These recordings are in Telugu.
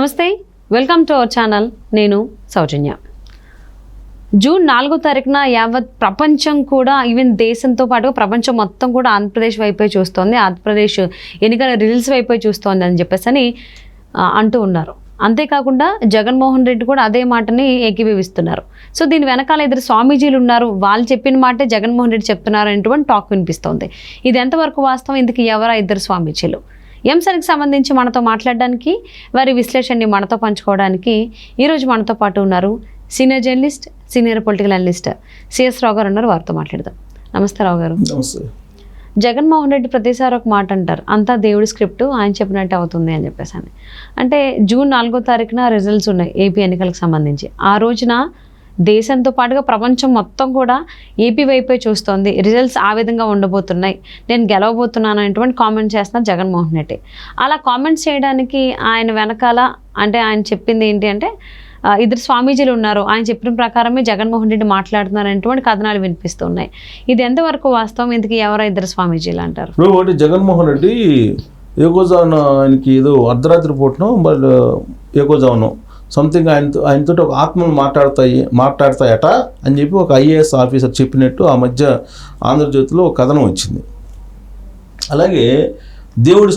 నమస్తే, వెల్కమ్ టు అవర్ ఛానల్. నేను సౌజన్య. జూన్ 4వ తారీఖున యావత్ ప్రపంచం కూడా, ఈవెన్ దేశంతో పాటు ప్రపంచం మొత్తం కూడా ఆంధ్రప్రదేశ్ వైపే చూస్తోంది, ఆంధ్రప్రదేశ్ ఎన్నికల రిజల్ట్స్ వైపే చూస్తోంది అని చెప్పేసి అంటూ ఉన్నారు. అంతేకాకుండా జగన్మోహన్ రెడ్డి కూడా అదే మాటని ఏకీభవిస్తున్నారు. సో దీని వెనకాల ఇద్దరు స్వామీజీలు ఉన్నారు, వాళ్ళు చెప్పిన మాటే జగన్మోహన్ రెడ్డి చెప్తున్నారు అనేటువంటి టాక్ వినిపిస్తోంది. ఇది ఎంతవరకు వాస్తవం? ఇందుకు ఎవరా ఇద్దరు స్వామీజీలు? ఎంసరికి సంబంధించి మనతో మాట్లాడడానికి, వారి విశ్లేషణని మనతో పంచుకోవడానికి ఈరోజు మనతో పాటు ఉన్నారు senior journalist, senior political analyst CS Rao గారు ఉన్నారు. వారితో మాట్లాడదాం. నమస్తే రావు గారు. జగన్మోహన్ రెడ్డి ప్రతిసారి ఒక మాట అంటారు, అంతా దేవుడి స్క్రిప్ట్, ఆయన చెప్పినట్టు అవుతుంది అని చెప్పేసి. అంటే జూన్ 4వ తారీఖున రిజల్ట్స్ ఉన్నాయి ఏపీ ఎన్నికలకు సంబంధించి. ఆ రోజున దేశంతో పాటుగా ప్రపంచం మొత్తం కూడా ఏపీ వైపే చూస్తోంది. రిజల్ట్స్ ఆ విధంగా ఉండబోతున్నాయి, నేను గెలవబోతున్నాను అనేటువంటి కామెంట్స్ చేస్తున్నారు జగన్మోహన్ రెడ్డి. అలా కామెంట్స్ చేయడానికి ఆయన వెనకాల అంటే ఆయన చెప్పింది ఏంటి అంటే, ఇద్దరు స్వామీజీలు ఉన్నారు, ఆయన చెప్పిన ప్రకారమే జగన్మోహన్ రెడ్డి మాట్లాడుతున్నారు అనేటువంటి కథనాలు వినిపిస్తున్నాయి. ఇది ఎంతవరకు వాస్తవం? ఇందుకు ఎవరో ఇద్దరు స్వామీజీలు అంటారు? ఒకటి, జగన్మోహన్ రెడ్డి ఏకోజావన ఆయనకి ఏదో అర్ధరాత్రి పూటను ఏకోజావనం సంథింగ్ ఆయనతో ఒక ఆత్మలు మాట్లాడతాయట అని చెప్పి ఒక ఐఏఎస్ ఆఫీసర్ చెప్పినట్టు ఆ మధ్య ఆంధ్రజ్యోతిలో ఒక కథనం వచ్చింది. అలాగే దేవుడి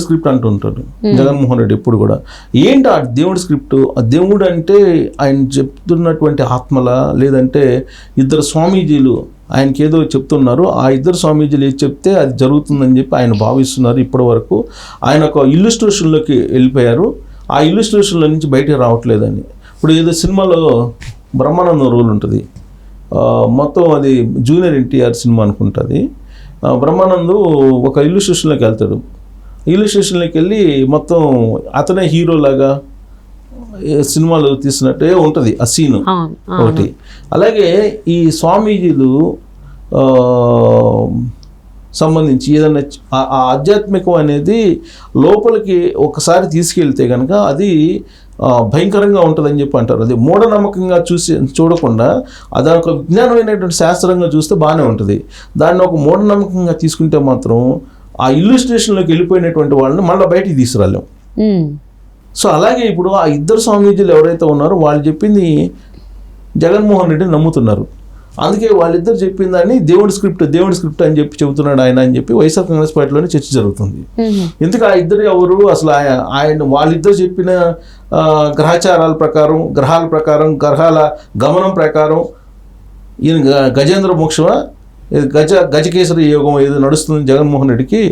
స్క్రిప్ట్ అంటుంటాడు జగన్మోహన్ రెడ్డి ఎప్పుడు కూడా. ఏంటి ఆ దేవుడి స్క్రిప్ట్? ఆ దేవుడు అంటే ఆయన చెప్తున్నటువంటి ఆత్మల, లేదంటే ఇద్దరు స్వామీజీలు ఆయనకి ఏదో చెప్తున్నారు, ఆ ఇద్దరు స్వామీజీలు ఏది చెప్తే అది జరుగుతుందని చెప్పి ఆయన భావిస్తున్నారు. ఇప్పటి వరకు ఆయన ఒక ఇల్లుస్ట్రేషన్లోకి వెళ్ళిపోయారు, ఆ ఇల్లుస్ట్రేషన్లో నుంచి బయటకు రావట్లేదని. ఇప్పుడు ఏదో సినిమాలో బ్రహ్మానందం రోల్ ఉంటుంది, మొత్తం అది జూనియర్ ఎన్టీఆర్ సినిమా అనుకుంటుంది. బ్రహ్మానందు ఒక ఇల్లుస్ట్రేషన్లోకి వెళ్తాడు, ఇల్లుస్ట్రేషన్లోకి వెళ్ళి మొత్తం అతనే హీరోలాగా సినిమాలు తీసినట్టే ఉంటుంది ఆ సీను ఒకటి. అలాగే ఈ స్వామీజీలు సంబంధించి ఏదైనా ఆ ఆధ్యాత్మికం అనేది లోపలికి ఒకసారి తీసుకెళ్తే కనుక అది భయంకరంగా ఉంటుందని చెప్పి అంటారు. అది మూఢనమ్మకంగా చూడకుండా అది ఒక విజ్ఞానమైనటువంటి శాస్త్రంగా చూస్తే బాగానే ఉంటుంది. దాన్ని ఒక మూఢనమ్మకంగా తీసుకుంటే మాత్రం ఆ ఇల్లుస్ట్రేషన్లోకి వెళ్ళిపోయినటువంటి వాళ్ళని మళ్ళీ బయటికి తీసుకురాలేం. సో అలాగే ఇప్పుడు ఆ ఇద్దరు స్వామీజీలు ఎవరైతే ఉన్నారో వాళ్ళు చెప్పింది జగన్మోహన్ రెడ్డి నమ్ముతున్నారు. అందుకే వాళ్ళిద్దరు చెప్పిన దాన్ని దేవుడి స్క్రిప్ట్ అని చెప్పి చెబుతున్నాడు ఆయన అని చెప్పి వైఎస్ఆర్ కాంగ్రెస్ పార్టీలోనే చర్చ జరుగుతుంది. ఎందుకు ఆ ఇద్దరు ఎవరు అసలు? ఆయన వాళ్ళిద్దరు చెప్పిన గ్రహచారాల ప్రకారం, గ్రహాల గమనం ప్రకారం ఈయన గజేంద్ర మోక్షమా, గజకేసరి యోగం ఏదో నడుస్తుంది జగన్మోహన్ రెడ్డికి.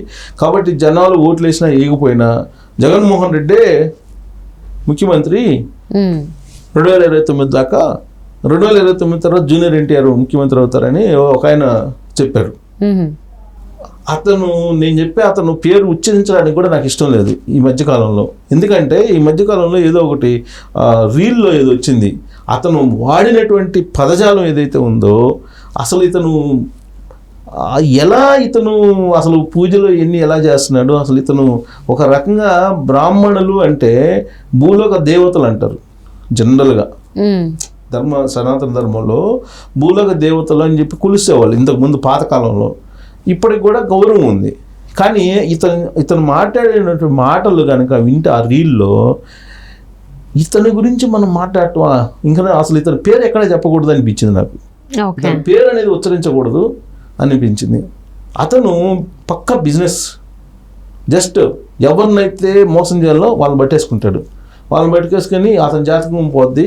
కాబట్టి జనాలు ఓట్లు వేసినా ఏగిపోయినా జగన్మోహన్ రెడ్డే ముఖ్యమంత్రి 2029 దాకా, 2029 తర్వాత జూనియర్ ఎన్టీఆర్ ముఖ్యమంత్రి అవుతారని ఒక ఆయన చెప్పారు. అతను పేరు ఉచ్చరించడానికి కూడా నాకు ఇష్టం లేదు ఈ మధ్యకాలంలో. ఎందుకంటే ఈ మధ్యకాలంలో ఏదో ఒకటి రీల్లో ఏదో వచ్చింది, అతను వాడినటువంటి పదజాలం ఏదైతే ఉందో, అసలు ఇతను అసలు పూజలు ఎన్ని ఎలా చేస్తున్నాడు, అసలు ఇతను ఒక రకంగా బ్రాహ్మణులు అంటే భూలోక దేవతలు అంటారు జనరల్గా. సనాతన ధర్మంలో భూలోక దేవతలు అని చెప్పి కొలిసేవాళ్ళు ఇంతకుముందు పాతకాలంలో. ఇప్పటికి కూడా గౌరవం ఉంది. కానీ ఇతను మాట్లాడినటువంటి మాటలు కనుక వింటే ఆ రీల్లో ఇతని గురించి మనం మాట్లాడటం, ఇంకా అసలు ఇతని పేరు ఎక్కడ చెప్పకూడదు అనిపించింది నాకు. ఇతని పేరు అనేది ఉచ్చరించకూడదు అనిపించింది. అతను పక్క బిజినెస్, జస్ట్ ఎవరినైతే మోసం చేయాలో వాళ్ళని పట్టేసుకుంటాడు. వాళ్ళని పట్టుకేసుకొని అతని జాతకం పోద్ది,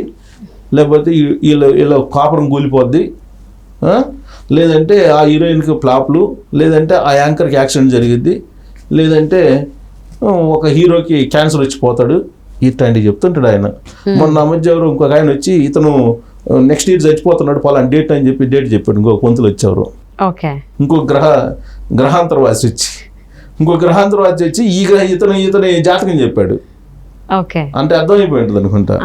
లేకపోతే వీళ్ళ కాపురం కూలిపోద్ది, లేదంటే ఆ హీరోయిన్కి ఫ్లాప్లు, లేదంటే ఆ యాంకర్కి యాక్సిడెంట్ జరిగిద్ది, లేదంటే ఒక హీరోకి క్యాన్సర్ వచ్చిపోతాడు, ఇట్లాంటివి చెప్తుంటాడు ఆయన. మొన్న మధ్య ఎవరు ఇంకొక ఆయన వచ్చి ఇతను నెక్స్ట్ ఇయర్ చచ్చిపోతున్నాడు పలానా డేట్ అని చెప్పి డేట్ చెప్పాడు. ఇంకో పొంతులు వచ్చేవారు, ఇంకో గ్రహాంతరవాసి వచ్చి ఇతని జాతకం చెప్పాడు. అంటే అర్థమైపోయి ఉంటుంది అనుకుంటా.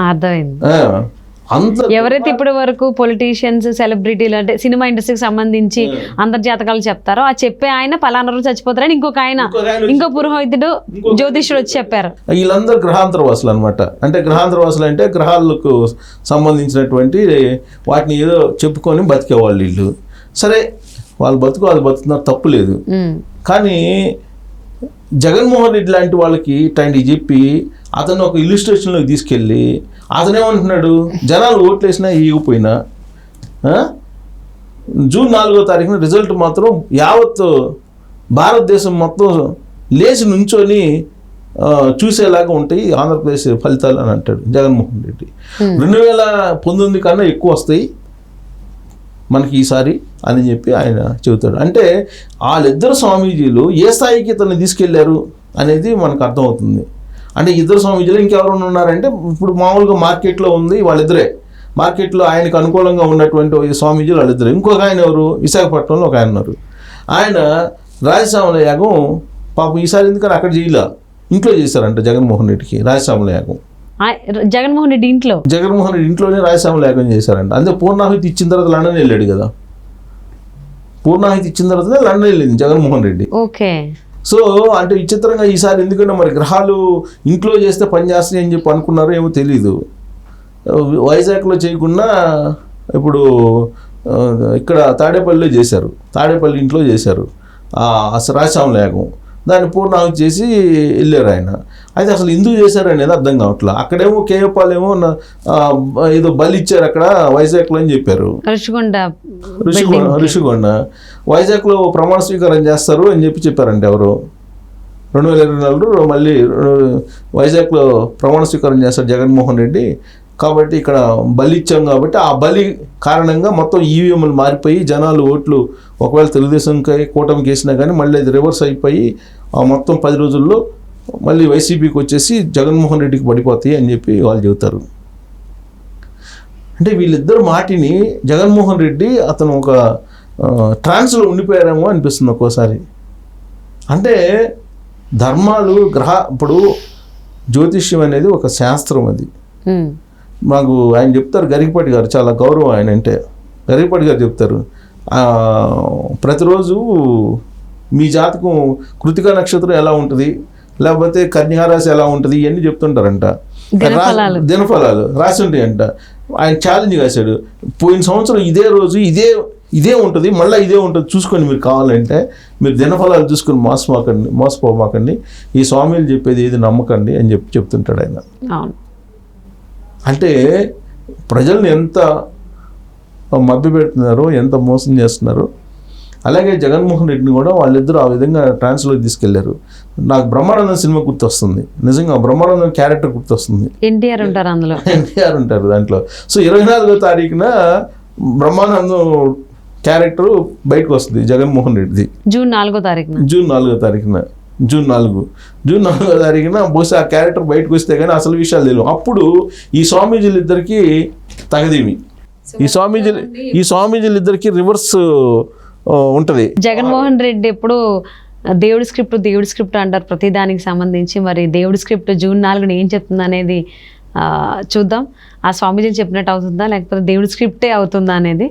ఎవరైతే ఇప్పటి వరకు పొలిటీషియన్స్, సెలబ్రిటీలు అంటే సినిమా ఇండస్ట్రీకి సంబంధించి అంతర్జాతకాలు చెప్తారో ఆ చెప్పే ఆయన పలానా రోజు చచ్చిపోతారని ఇంకో పురోహితుడు, జ్యోతిష్యుడు వచ్చి చెప్పారు. వీళ్ళందరూ గ్రహాంతరవాసులు అనమాట. అంటే గ్రహాంతరవాసులు అంటే గ్రహాలకు సంబంధించినటువంటి వాటిని ఏదో చెప్పుకొని బతికేవాళ్ళు వీళ్ళు. సరే, వాళ్ళు బతుకుతున్నారు, తప్పు లేదు. కానీ జగన్మోహన్ రెడ్డి లాంటి వాళ్ళకి ఇట్లాంటివి చెప్పి అతను ఒక ఇల్లుస్ట్రేషన్లోకి తీసుకెళ్ళి అతనేమంటున్నాడు, జనాలు ఓట్లేసినా ఇవ్వకపోయినా జూన్ 4వ తారీఖున రిజల్ట్ మాత్రం యావత్ భారతదేశం మొత్తం లేచి నుంచొని చూసేలాగా ఉంటాయి ఆంధ్రప్రదేశ్ ఫలితాలు అని అంటాడు జగన్మోహన్ రెడ్డి. 2019 కన్నా ఎక్కువ వస్తాయి మనకి ఈసారి అని చెప్పి ఆయన చెబుతాడు. అంటే వాళ్ళిద్దరు స్వామీజీలు ఏ స్థాయికి ఇతన్ని తీసుకెళ్లారు అనేది మనకు అర్థమవుతుంది. అంటే ఇద్దరు స్వామీజీలు ఇంకెవరైనా ఉన్నారంటే ఇప్పుడు మామూలుగా మార్కెట్లో ఉంది వాళ్ళిద్దరే, మార్కెట్లో ఆయనకు అనుకూలంగా ఉన్నటువంటి స్వామీజీలు వాళ్ళిద్దరే. ఇంకొక ఆయన ఎవరు, విశాఖపట్నంలో ఒక ఆయన ఉన్నారు, ఆయన రాజశ్యామల యాగం పాపం ఈసారి ఎందుకని అక్కడ చేయలే, ఇంట్లో చేశారంట జగన్మోహన్ రెడ్డికి రాజశ్యామల యాగం. జగన్మోహన్ రెడ్డి ఇంట్లోనే రాజశ్యామల యాగం చేశారంట. అంతే పూర్ణాహుతి ఇచ్చిన తర్వాత లండన్ వెళ్ళాడు కదా, పూర్ణాహుతి ఇచ్చిన తర్వాత లండన్ వెళ్ళింది జగన్మోహన్ రెడ్డి. ఓకే. సో అంటే విచిత్రంగా ఈసారి ఎందుకంటే మరి గ్రహాలు ఇంట్లో చేస్తే పని చేస్తాయి అని చెప్పి అనుకున్నారో ఏమో తెలీదు. వైజాగ్లో చేయకుండా ఇప్పుడు ఇక్కడ తాడేపల్లిలో చేశారు, తాడేపల్లి ఇంట్లో చేశారు రాజశ్యామల యాగం. దాన్ని పూర్ణాహుతి చేసి వెళ్ళారు ఆయన. అయితే అసలు ఎందుకు చేశారు అనేది అర్థం కావట్లా. అక్కడేమో కేయపాలేమో ఏదో బలి ఇచ్చారు అక్కడ వైజాగ్లో అని చెప్పారు, ఋషికొండ. వైజాగ్లో ప్రమాణ స్వీకారం చేస్తారు అని చెప్పారంటే ఎవరు 2024 మళ్ళీ వైజాగ్లో ప్రమాణ స్వీకారం చేస్తారు జగన్మోహన్ రెడ్డి. కాబట్టి ఇక్కడ బలి ఇచ్చాం కాబట్టి ఆ బలి కారణంగా మొత్తం ఈవీఎంలు మారిపోయి జనాలు ఓట్లు ఒకవేళ తెలుగుదేశంకి కూటమికి వేసినా కానీ మళ్ళీ అది రివర్స్ అయిపోయి ఆ మొత్తం 10 రోజుల్లో మళ్ళీ వైసీపీకి వచ్చేసి జగన్మోహన్ రెడ్డికి పడిపోతాయి అని చెప్పి వాళ్ళు చెబుతారు. అంటే వీళ్ళిద్దరు మాటిని జగన్మోహన్ రెడ్డి అతను ఒక ట్రాన్స్లో ఉండిపోయారేమో అనిపిస్తుంది ఒక్కోసారి. అంటే ధర్మాలు ఇప్పుడు జ్యోతిష్యం అనేది ఒక శాస్త్రం, అది మాకు ఆయన చెప్తారు. గరికపాటి గారు చాలా గౌరవం ఆయన అంటే. గరికపాటి గారు చెప్తారు, ప్రతిరోజు మీ జాతకం కృతికా నక్షత్రం ఎలా ఉంటుంది, లేకపోతే కన్యారాశి ఎలా ఉంటుంది, ఇవన్నీ చెప్తుంటారంట. దినఫలాలు రాసి ఉంటాయంట. ఆయన ఛాలెంజ్ కాశాడు, పోయిన సంవత్సరం ఇదే రోజు ఇదే ఉంటుంది, మళ్ళీ ఇదే ఉంటుంది, చూసుకొని మీరు కావాలంటే మీరు దినఫలాలు చూసుకొని మోసపోమాకండి, ఈ స్వామిలు చెప్పేది ఏది నమ్మకండి అని చెప్తుంటాడు ఆయన. అంటే ప్రజల్ని ఎంత మభ్యపెడుతున్నారో, ఎంత మోసం చేస్తున్నారో. అలాగే జగన్మోహన్ రెడ్డిని కూడా వాళ్ళిద్దరూ ఆ విధంగా ట్రాన్స్లోకి తీసుకెళ్లారు. నాకు బ్రహ్మానందం సినిమా గుర్తొస్తుంది, నిజంగా బ్రహ్మానందం క్యారెక్టర్ గుర్తొస్తుంది. ఎన్టీఆర్ ఉంటారు దాంట్లో. సో 24వ తారీఖున బ్రహ్మానందం క్యారెక్టర్ బయటకు వస్తుంది జగన్మోహన్ రెడ్డిది. జూన్ 4వ తారీఖున జూన్ 4వ తారీఖున బహుశా ఆ క్యారెక్టర్ బయటకు వస్తే కానీ అసలు విషయాలు తెలియవు. అప్పుడు ఈ స్వామీజీలు ఇద్దరికి తగదేమి, ఈ స్వామీజీలు ఇద్దరికి రివర్స్ ఉంటుంది. జగన్మోహన్ రెడ్డి ఎప్పుడు దేవుడి స్క్రిప్ట్ అంటారు ప్రతి దానికి సంబంధించి. మరి దేవుడి స్క్రిప్ట్ జూన్ 4న ఏం చెప్తుంది అనేది చూద్దాం. ఆ స్వామీజీ చెప్పినట్టు అవుతుందా లేకపోతే దేవుడి స్క్రిప్టే అవుతుందా అనేది.